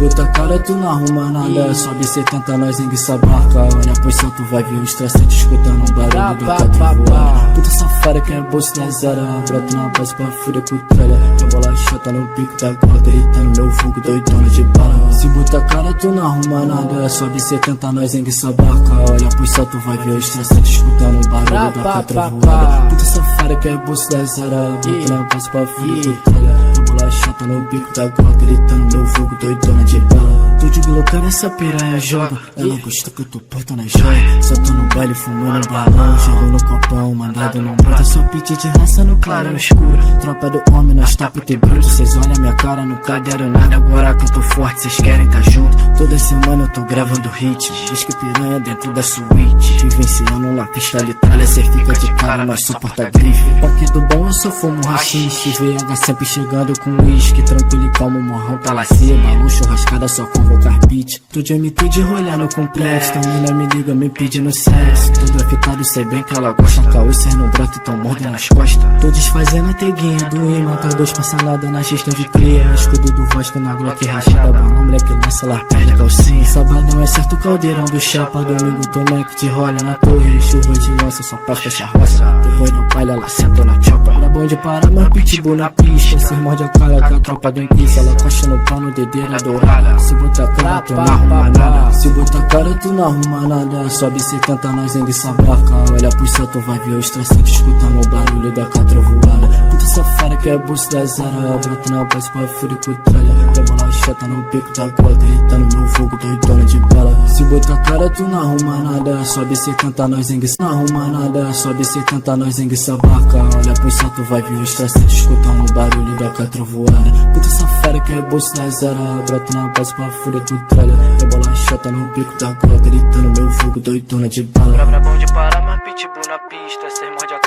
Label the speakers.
Speaker 1: bota a cara tu não arruma nada. Sobe 70, nós enguiça a barca. Olha pro céu, tu vai ver o estressante escutando um barulho do quatro voando. Puta safada que é bolso da zara. Broto na base pra fuder com tralha. Rebola chata no pico da gola, gritando meu vulgo doidona de bala. Se bota a cara tu não arruma nada. Sobe 70, nós enguiça a barca. Olha pro céu, tu vai ver o estressante escutando um barulho da quatro voando. Puta safada que é bolso da zara. Broto na base pra fuder com tralha. Rebola chata no pico da gola, gritando meu vulgo doidona de bala. Tô de colocar essa piranha joga. Ela gosta que eu tô perto na joia. Só tô no baile fumando balão. Jogo no copão, mandado não brota. Só pit de raça no claro no escuro. Tropa do homem, nós tá por ter bruto. Cês olham minha cara, nunca deram nada. Agora que eu tô forte, cês querem tá junto. Toda semana eu tô gravando hit. Diz que piranha dentro da suíte. Vivenciando lá, pista de tralha. Cê fica de cara, nós suporta grife. Aqui do bom eu só fumo racista. VH sempre chegando com uísque. Tranquilo e calmo, morrão tá lacia. Balão, churrascada, só convocar beat. Tô de MT de rolhar no complexo. Então mina me liga, me pedindo sexo. Tô grafitado, sei bem que ela gosta. Caô, cê não brota, então mordem nas costas. Tô desfazendo a teguinha do imã. Tá dois passalada na gestão de cria. Escudo do Vasco na Glock rachada. Balão, moleque, lança lá, perde a calcinha. Sabadão é certo caldeirão do chapa. Domingo, Tomeco te rolha na torre. Chuva de lança, só pra fechar roça. Depois do baile, ela sentou na chopa. Era bom de parar, mas pitbull na pista. Cê morde a cara com a tropa do inquista. Ela coxa no pau, no dedeira dourada. Se botar a cara, tu não arruma nada. Se botar a cara, tu não arruma nada. Sobe 70, nós enguiça a barca. Olha pro céu, tu vai ver o estressante escutando o barulho da catra voada. Puta safada que é bolso da zara. Broto na base pra fuder com tralha. Rebola chata no pico da gola, gritando meu fogo doidona de bala. Se botar a cara, tu não arruma nada. Sobe 70, nós enguiça, não arruma nada. Sobe 70, nós enguiça a barca. Olha pro céu, tu vai ver o estressante escutando o barulho da catra voada. Puta safada que é bolso da zara. Broto na base pra fuder com tralha. Rebola chata no pico da gola, gritando meu vulgo doidona de bala.
Speaker 2: Brabra bom de parar, mas pitbull na pista. Cês morde a